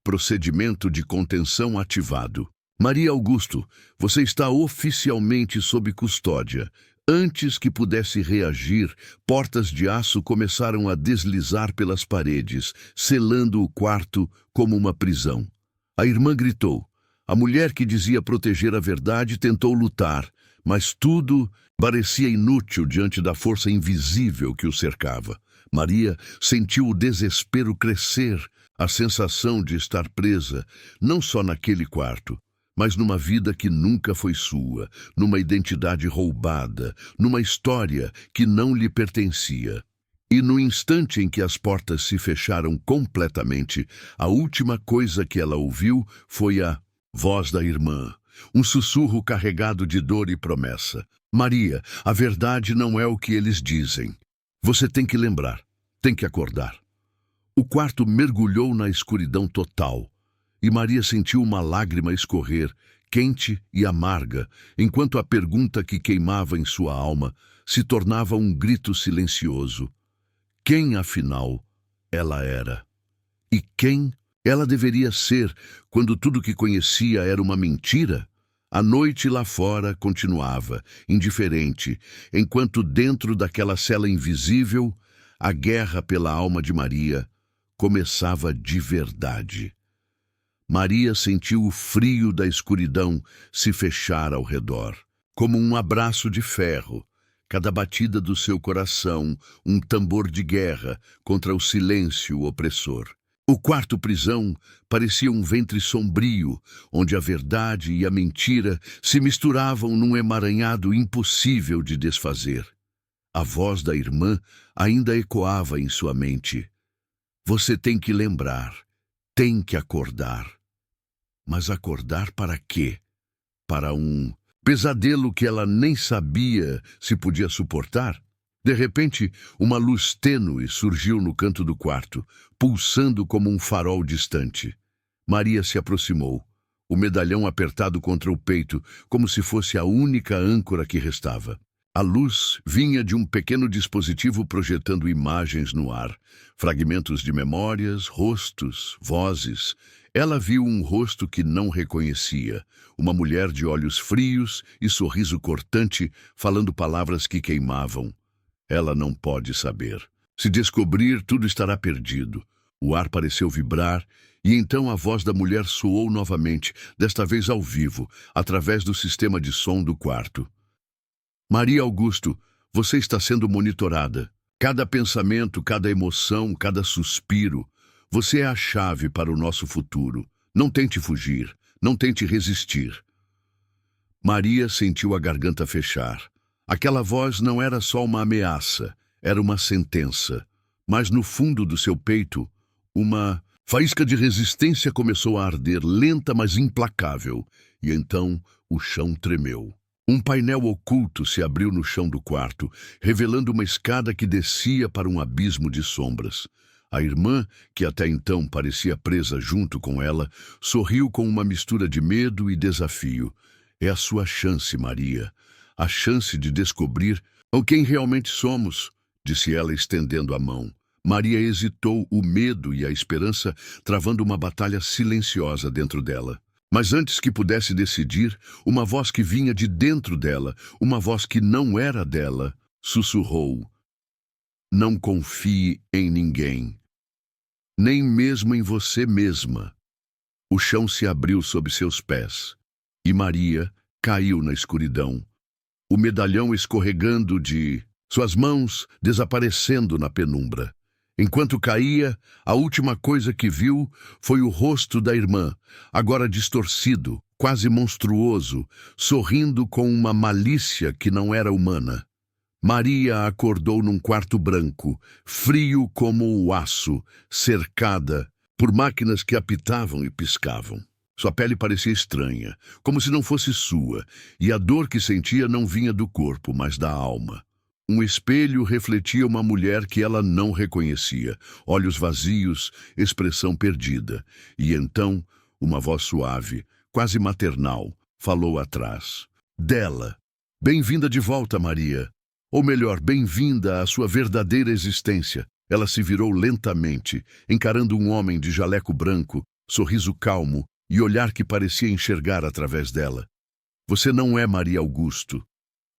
[SPEAKER 1] "Procedimento de contenção ativado. Maria Augusto, você está oficialmente sob custódia." Antes que pudesse reagir, portas de aço começaram a deslizar pelas paredes, selando o quarto como uma prisão. A irmã gritou. A mulher que dizia proteger a verdade tentou lutar, mas tudo parecia inútil diante da força invisível que o cercava. Maria sentiu o desespero crescer, a sensação de estar presa, não só naquele quarto, mas numa vida que nunca foi sua, numa identidade roubada, numa história que não lhe pertencia. E no instante em que as portas se fecharam completamente, a última coisa que ela ouviu foi a voz da irmã, um sussurro carregado de dor e promessa. "Maria, a verdade não é o que eles dizem. Você tem que lembrar, tem que acordar." O quarto mergulhou na escuridão total. E Maria sentiu uma lágrima escorrer, quente e amarga, enquanto a pergunta que queimava em sua alma se tornava um grito silencioso. Quem, afinal, ela era? E quem ela deveria ser quando tudo que conhecia era uma mentira? A noite lá fora continuava, indiferente, enquanto dentro daquela cela invisível, a guerra pela alma de Maria começava de verdade. Maria sentiu o frio da escuridão se fechar ao redor, como um abraço de ferro. Cada batida do seu coração, um tambor de guerra contra o silêncio opressor. O quarto-prisão parecia um ventre sombrio, onde a verdade e a mentira se misturavam num emaranhado impossível de desfazer. A voz da irmã ainda ecoava em sua mente. Você tem que lembrar, tem que acordar. Mas acordar para quê? Para um pesadelo que ela nem sabia se podia suportar? De repente, uma luz tênue surgiu no canto do quarto, pulsando como um farol distante. Maria se aproximou, o medalhão apertado contra o peito, como se fosse a única âncora que restava. A luz vinha de um pequeno dispositivo projetando imagens no ar, fragmentos de memórias, rostos, vozes. Ela viu um rosto que não reconhecia, uma mulher de olhos frios e sorriso cortante, falando palavras que queimavam. Ela não pode saber. Se descobrir, tudo estará perdido. O ar pareceu vibrar, e então a voz da mulher soou novamente, desta vez ao vivo, através do sistema de som do quarto. Maria Augusto, você está sendo monitorada. Cada pensamento, cada emoção, cada suspiro. Você é a chave para o nosso futuro. Não tente fugir, não tente resistir. Maria sentiu a garganta fechar. Aquela voz não era só uma ameaça, era uma sentença. Mas no fundo do seu peito, uma faísca de resistência começou a arder, lenta mas implacável. E então o chão tremeu. Um painel oculto se abriu no chão do quarto, revelando uma escada que descia para um abismo de sombras. A irmã, que até então parecia presa junto com ela, sorriu com uma mistura de medo e desafio. É a sua chance, Maria. A chance de descobrir quem realmente somos, disse ela estendendo a mão. Maria hesitou, o medo e a esperança travando uma batalha silenciosa dentro dela. Mas antes que pudesse decidir, uma voz que vinha de dentro dela, uma voz que não era dela, sussurrou: não confie em ninguém, nem mesmo em você mesma. O chão se abriu sob seus pés, e Maria caiu na escuridão. O medalhão escorregando de suas mãos, desaparecendo na penumbra. Enquanto caía, a última coisa que viu foi o rosto da irmã, agora distorcido, quase monstruoso, sorrindo com uma malícia que não era humana. Maria acordou num quarto branco, frio como o aço, cercada por máquinas que apitavam e piscavam. Sua pele parecia estranha, como se não fosse sua, e a dor que sentia não vinha do corpo, mas da alma. Um espelho refletia uma mulher que ela não reconhecia, olhos vazios, expressão perdida. E então, uma voz suave, quase maternal, falou atrás. Dela. Bem-vinda de volta, Maria. Ou melhor, bem-vinda à sua verdadeira existência. Ela se virou lentamente, encarando um homem de jaleco branco, sorriso calmo e olhar que parecia enxergar através dela. Você não é Maria Augusto.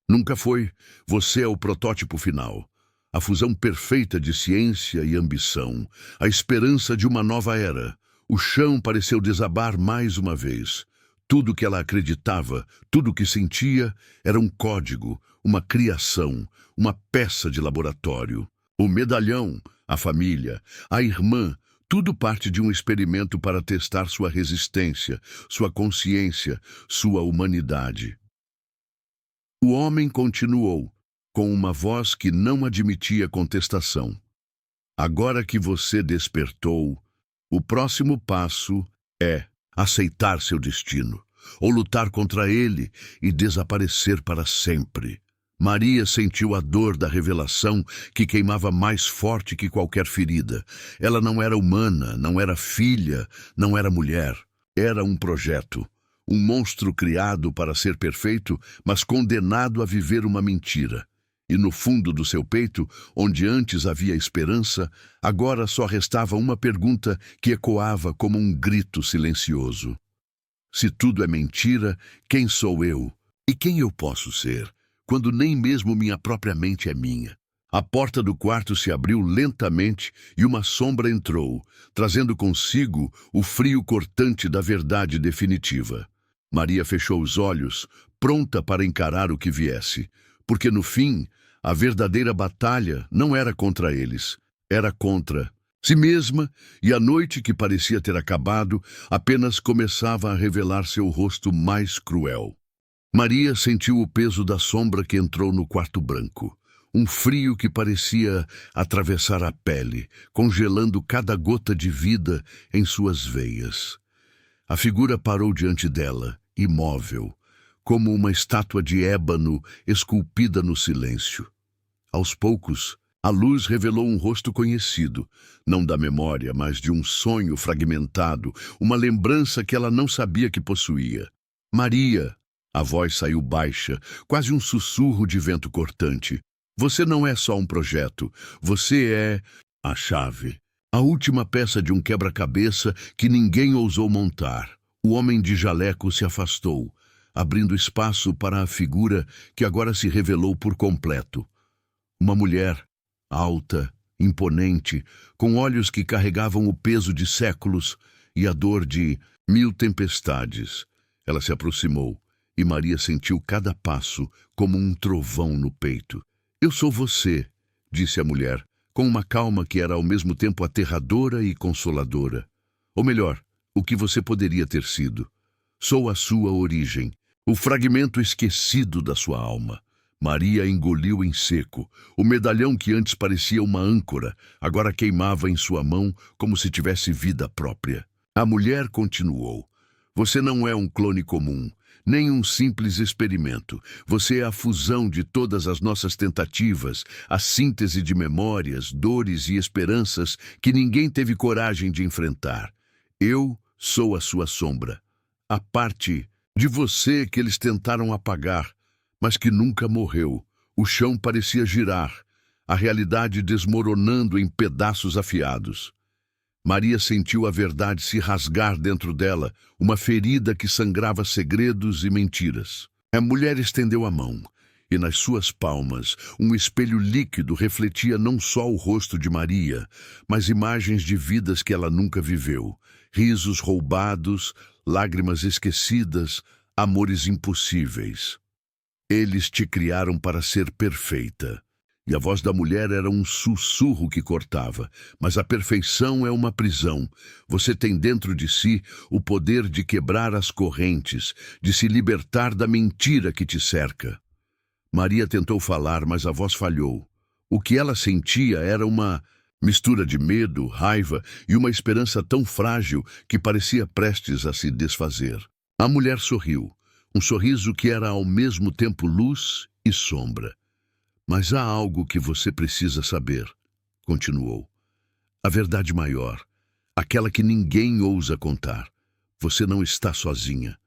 [SPEAKER 1] Nunca foi. Você é o protótipo final. A fusão perfeita de ciência e ambição. A esperança de uma nova era. O chão pareceu desabar mais uma vez. Tudo que ela acreditava, tudo que sentia, era um código, uma criação, uma peça de laboratório. O medalhão, a família, a irmã, tudo parte de um experimento para testar sua resistência, sua consciência, sua humanidade. O homem continuou, com uma voz que não admitia contestação. Agora que você despertou, o próximo passo é aceitar seu destino, ou lutar contra ele e desaparecer para sempre. Maria sentiu a dor da revelação que queimava mais forte que qualquer ferida. Ela não era humana, não era filha, não era mulher. Era um projeto. Um monstro criado para ser perfeito, mas condenado a viver uma mentira. E no fundo do seu peito, onde antes havia esperança, agora só restava uma pergunta que ecoava como um grito silencioso. Se tudo é mentira, quem sou eu? E quem eu posso ser, quando nem mesmo minha própria mente é minha? A porta do quarto se abriu lentamente e uma sombra entrou, trazendo consigo o frio cortante da verdade definitiva. Maria fechou os olhos, pronta para encarar o que viesse, porque no fim, a verdadeira batalha não era contra eles, era contra si mesma, e a noite que parecia ter acabado apenas começava a revelar seu rosto mais cruel. Maria sentiu o peso da sombra que entrou no quarto branco. Um frio que parecia atravessar a pele, congelando cada gota de vida em suas veias. A figura parou diante dela, imóvel, como uma estátua de ébano esculpida no silêncio. Aos poucos, a luz revelou um rosto conhecido, não da memória, mas de um sonho fragmentado, uma lembrança que ela não sabia que possuía. Maria! A voz saiu baixa, quase um sussurro de vento cortante. Você não é só um projeto, você é a chave. A última peça de um quebra-cabeça que ninguém ousou montar. O homem de jaleco se afastou, abrindo espaço para a figura que agora se revelou por completo. Uma mulher, alta, imponente, com olhos que carregavam o peso de séculos e a dor de 1000 tempestades. Ela se aproximou, e Maria sentiu cada passo como um trovão no peito. Eu sou você, disse a mulher, com uma calma que era ao mesmo tempo aterradora e consoladora. Ou melhor, o que você poderia ter sido. Sou a sua origem, o fragmento esquecido da sua alma. Maria engoliu em seco. O medalhão que antes parecia uma âncora, agora queimava em sua mão como se tivesse vida própria. A mulher continuou. Você não é um clone comum, nem um simples experimento. Você é a fusão de todas as nossas tentativas, a síntese de memórias, dores e esperanças que ninguém teve coragem de enfrentar. Eu sou a sua sombra, a parte de você que eles tentaram apagar, mas que nunca morreu. O chão parecia girar, a realidade desmoronando em pedaços afiados. Maria sentiu a verdade se rasgar dentro dela, uma ferida que sangrava segredos e mentiras. A mulher estendeu a mão, e nas suas palmas, um espelho líquido refletia não só o rosto de Maria, mas imagens de vidas que ela nunca viveu. Risos roubados, lágrimas esquecidas, amores impossíveis. Eles te criaram para ser perfeita. E a voz da mulher era um sussurro que cortava. Mas a perfeição é uma prisão. Você tem dentro de si o poder de quebrar as correntes, de se libertar da mentira que te cerca. Maria tentou falar, mas a voz falhou. O que ela sentia era uma mistura de medo, raiva e uma esperança tão frágil que parecia prestes a se desfazer. A mulher sorriu. Um sorriso que era ao mesmo tempo luz e sombra. Mas há algo que você precisa saber, continuou. A verdade maior, aquela que ninguém ousa contar. Você não está sozinha.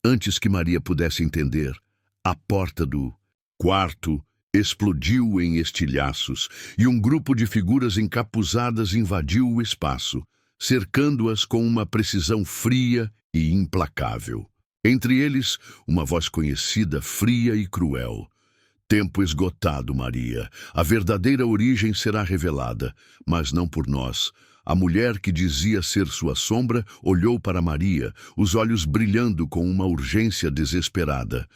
[SPEAKER 1] Antes que Maria pudesse entender, a porta do quarto explodiu em estilhaços e um grupo de figuras encapuzadas invadiu o espaço, cercando-as com uma precisão fria e implacável. Entre eles, uma voz conhecida, fria e cruel. Tempo esgotado, Maria. A verdadeira origem será revelada, mas não por nós. A mulher que dizia ser sua sombra olhou para Maria, os olhos brilhando com uma urgência desesperada.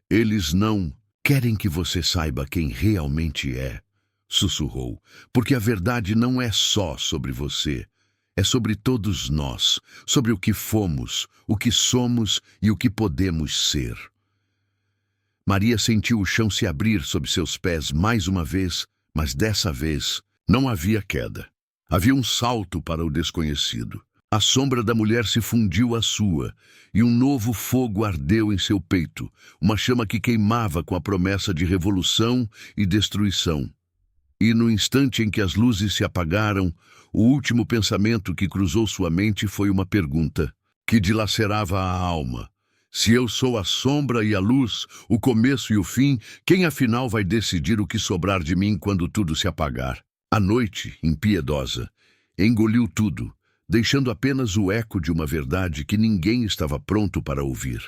[SPEAKER 1] Eles não querem que você saiba quem realmente é, sussurrou, porque a verdade não é só sobre você. É sobre todos nós, sobre o que fomos, o que somos e o que podemos ser. Maria sentiu o chão se abrir sob seus pés mais uma vez, mas dessa vez não havia queda. Havia um salto para o desconhecido. A sombra da mulher se fundiu à sua, e um novo fogo ardeu em seu peito, uma chama que queimava com a promessa de revolução e destruição. E no instante em que as luzes se apagaram, o último pensamento que cruzou sua mente foi uma pergunta, que dilacerava a alma. Se eu sou a sombra e a luz, o começo e o fim, quem afinal vai decidir o que sobrar de mim quando tudo se apagar? A noite, impiedosa, engoliu tudo, deixando apenas o eco de uma verdade que ninguém estava pronto para ouvir.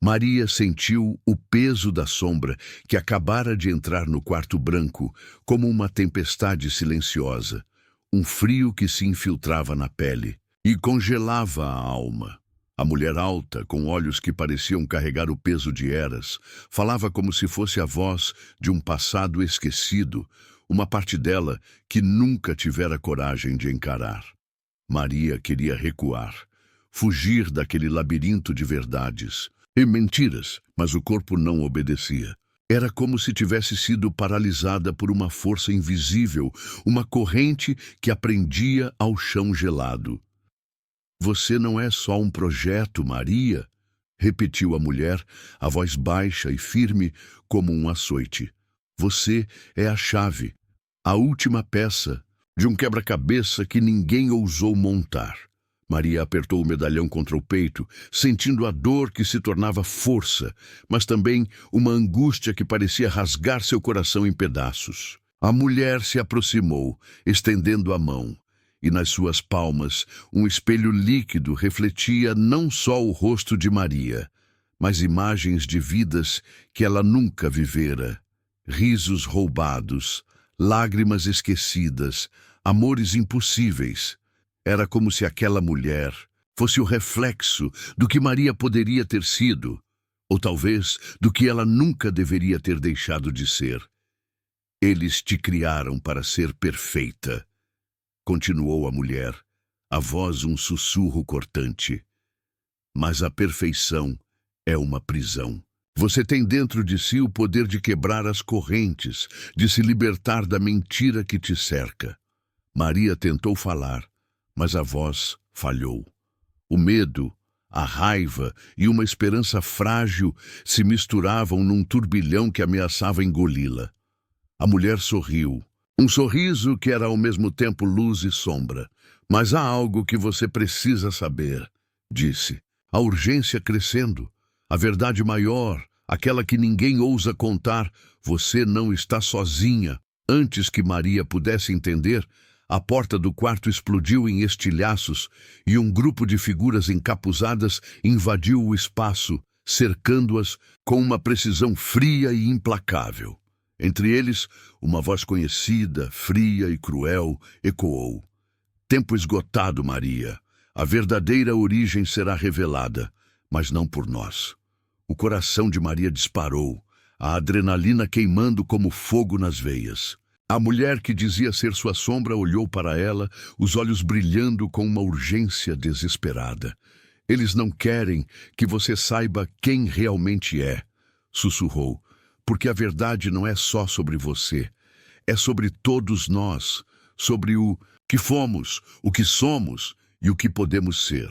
[SPEAKER 1] Maria sentiu o peso da sombra que acabara de entrar no quarto branco, como uma tempestade silenciosa, um frio que se infiltrava na pele e congelava a alma. A mulher alta, com olhos que pareciam carregar o peso de eras, falava como se fosse a voz de um passado esquecido, uma parte dela que nunca tivera coragem de encarar. Maria queria recuar, fugir daquele labirinto de verdades e mentiras, mas o corpo não obedecia. Era como se tivesse sido paralisada por uma força invisível, uma corrente que a prendia ao chão gelado. Você não é só um projeto, Maria, repetiu a mulher, a voz baixa e firme como um açoite. Você é a chave, a última peça de um quebra-cabeça que ninguém ousou montar. Maria apertou o medalhão contra o peito, sentindo a dor que se tornava força, mas também uma angústia que parecia rasgar seu coração em pedaços. A mulher se aproximou, estendendo a mão, e nas suas palmas um espelho líquido refletia não só o rosto de Maria, mas imagens de vidas que ela nunca vivera. Risos roubados, lágrimas esquecidas, amores impossíveis. Era como se aquela mulher fosse o reflexo do que Maria poderia ter sido, ou talvez do que ela nunca deveria ter deixado de ser. Eles te criaram para ser perfeita, continuou a mulher, a voz um sussurro cortante. Mas a perfeição é uma prisão. Você tem dentro de si o poder de quebrar as correntes, de se libertar da mentira que te cerca. Maria tentou falar, mas a voz falhou. O medo, a raiva e uma esperança frágil se misturavam num turbilhão que ameaçava engoli-la. A mulher sorriu. Um sorriso que era ao mesmo tempo luz e sombra. Mas há algo que você precisa saber, disse. A urgência crescendo, a verdade maior, aquela que ninguém ousa contar. Você não está sozinha. Antes que Maria pudesse entender, a porta do quarto explodiu em estilhaços e um grupo de figuras encapuzadas invadiu o espaço, cercando-as com uma precisão fria e implacável. Entre eles, uma voz conhecida, fria e cruel, ecoou. Tempo esgotado, Maria. A verdadeira origem será revelada, mas não por nós. O coração de Maria disparou, a adrenalina queimando como fogo nas veias. A mulher que dizia ser sua sombra olhou para ela, os olhos brilhando com uma urgência desesperada. Eles não querem que você saiba quem realmente é, sussurrou, porque a verdade não é só sobre você, é sobre todos nós, sobre o que fomos, o que somos e o que podemos ser.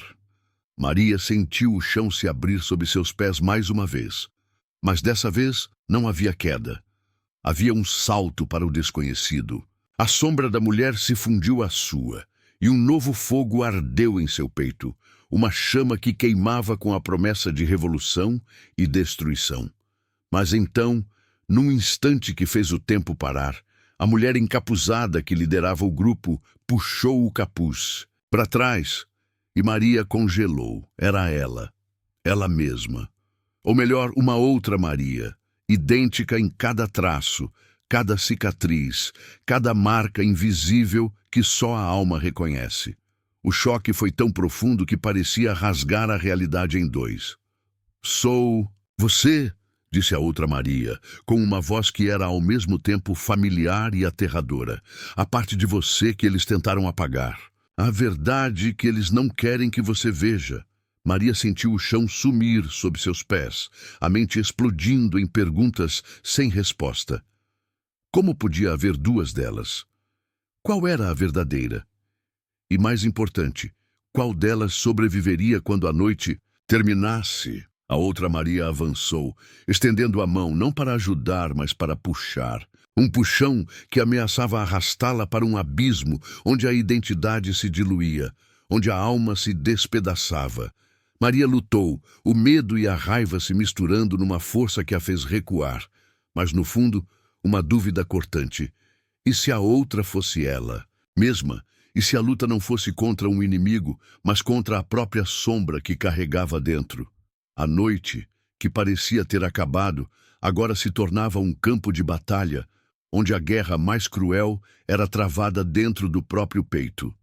[SPEAKER 1] Maria sentiu o chão se abrir sob seus pés mais uma vez, mas dessa vez não havia queda. Havia um salto para o desconhecido. A sombra da mulher se fundiu à sua, e um novo fogo ardeu em seu peito, uma chama que queimava com a promessa de revolução e destruição. Mas então, num instante que fez o tempo parar, a mulher encapuzada que liderava o grupo puxou o capuz para trás, e Maria congelou. Era ela mesma. Ou melhor, uma outra Maria, idêntica em cada traço, cada cicatriz, cada marca invisível que só a alma reconhece. O choque foi tão profundo que parecia rasgar a realidade em dois. Sou você, disse a outra Maria, com uma voz que era ao mesmo tempo familiar e aterradora. A parte de você que eles tentaram apagar. A verdade que eles não querem que você veja. Maria sentiu o chão sumir sob seus pés, a mente explodindo em perguntas sem resposta. Como podia haver duas delas? Qual era a verdadeira? E mais importante, qual delas sobreviveria quando a noite terminasse? A outra Maria avançou, estendendo a mão não para ajudar, mas para puxar. Um puxão que ameaçava arrastá-la para um abismo onde a identidade se diluía, onde a alma se despedaçava. Maria lutou, o medo e a raiva se misturando numa força que a fez recuar, mas no fundo, uma dúvida cortante. E se a outra fosse ela, mesma? E se a luta não fosse contra um inimigo, mas contra a própria sombra que carregava dentro? A noite, que parecia ter acabado, agora se tornava um campo de batalha, onde a guerra mais cruel era travada dentro do próprio peito.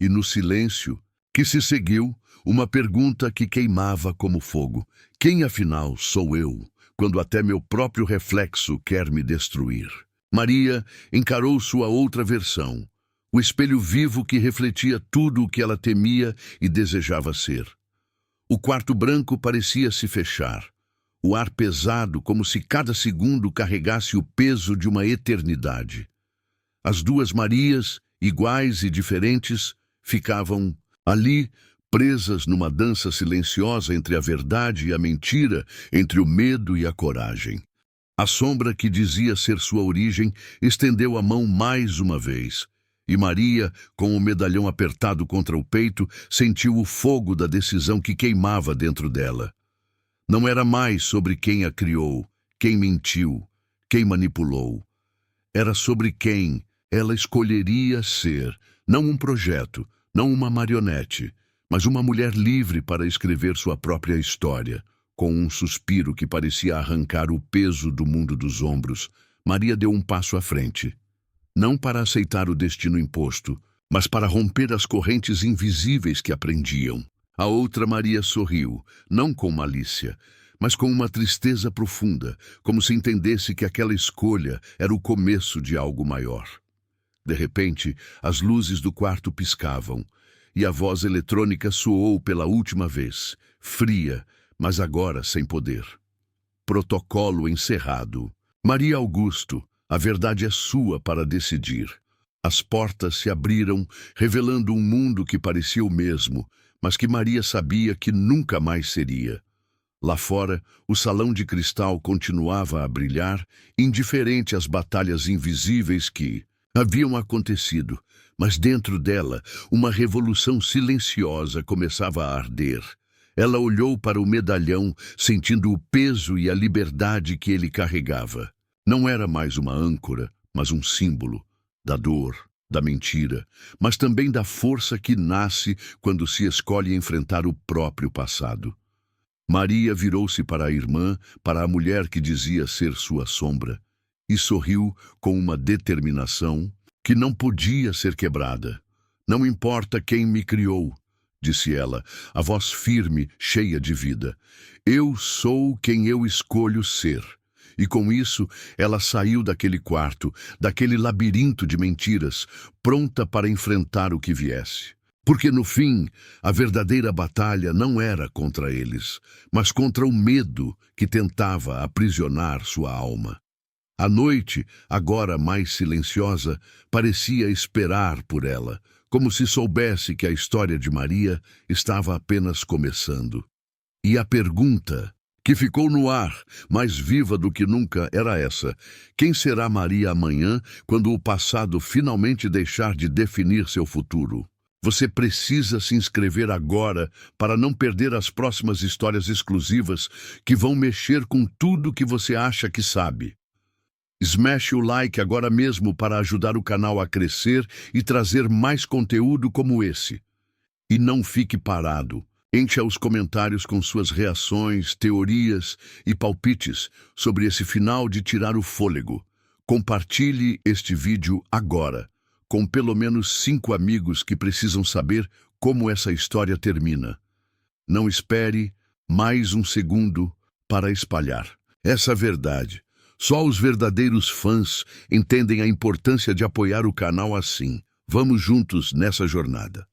[SPEAKER 1] E no silêncio que se seguiu, uma pergunta que queimava como fogo: quem afinal sou eu, quando até meu próprio reflexo quer me destruir? Maria encarou sua outra versão, o espelho vivo que refletia tudo o que ela temia e desejava ser. O quarto branco parecia se fechar, o ar pesado como se cada segundo carregasse o peso de uma eternidade. As duas Marias, iguais e diferentes, ficavam ali, presas numa dança silenciosa entre a verdade e a mentira, entre o medo e a coragem. A sombra que dizia ser sua origem estendeu a mão mais uma vez, e Maria, com o medalhão apertado contra o peito, sentiu o fogo da decisão que queimava dentro dela. Não era mais sobre quem a criou, quem mentiu, quem manipulou. Era sobre quem ela escolheria ser, não um projeto, não uma marionete, mas uma mulher livre para escrever sua própria história. Com um suspiro que parecia arrancar o peso do mundo dos ombros, Maria deu um passo à frente. Não para aceitar o destino imposto, mas para romper as correntes invisíveis que a prendiam. A outra Maria sorriu, não com malícia, mas com uma tristeza profunda, como se entendesse que aquela escolha era o começo de algo maior. De repente, as luzes do quarto piscavam, e a voz eletrônica soou pela última vez, fria, mas agora sem poder. Protocolo encerrado. Maria Augusto, a verdade é sua para decidir. As portas se abriram, revelando um mundo que parecia o mesmo, mas que Maria sabia que nunca mais seria. Lá fora, o salão de cristal continuava a brilhar, indiferente às batalhas invisíveis que haviam acontecido, mas dentro dela, uma revolução silenciosa começava a arder. Ela olhou para o medalhão, sentindo o peso e a liberdade que ele carregava. Não era mais uma âncora, mas um símbolo da dor, da mentira, mas também da força que nasce quando se escolhe enfrentar o próprio passado. Maria virou-se para a irmã, para a mulher que dizia ser sua sombra, e sorriu com uma determinação que não podia ser quebrada. Não importa quem me criou, disse ela, a voz firme, cheia de vida. Eu sou quem eu escolho ser. E com isso, ela saiu daquele quarto, daquele labirinto de mentiras, pronta para enfrentar o que viesse. Porque no fim, a verdadeira batalha não era contra eles, mas contra o medo que tentava aprisionar sua alma. A noite, agora mais silenciosa, parecia esperar por ela, como se soubesse que a história de Maria estava apenas começando. E a pergunta, que ficou no ar, mais viva do que nunca, era essa: quem será Maria amanhã, quando o passado finalmente deixar de definir seu futuro? Você precisa se inscrever agora para não perder as próximas histórias exclusivas que vão mexer com tudo que você acha que sabe. Smash o like agora mesmo para ajudar o canal a crescer e trazer mais conteúdo como esse. E não fique parado. Encha os comentários com suas reações, teorias e palpites sobre esse final de tirar o fôlego. Compartilhe este vídeo agora, com pelo menos 5 amigos que precisam saber como essa história termina. Não espere mais um segundo para espalhar essa verdade. Só os verdadeiros fãs entendem a importância de apoiar o canal assim. Vamos juntos nessa jornada.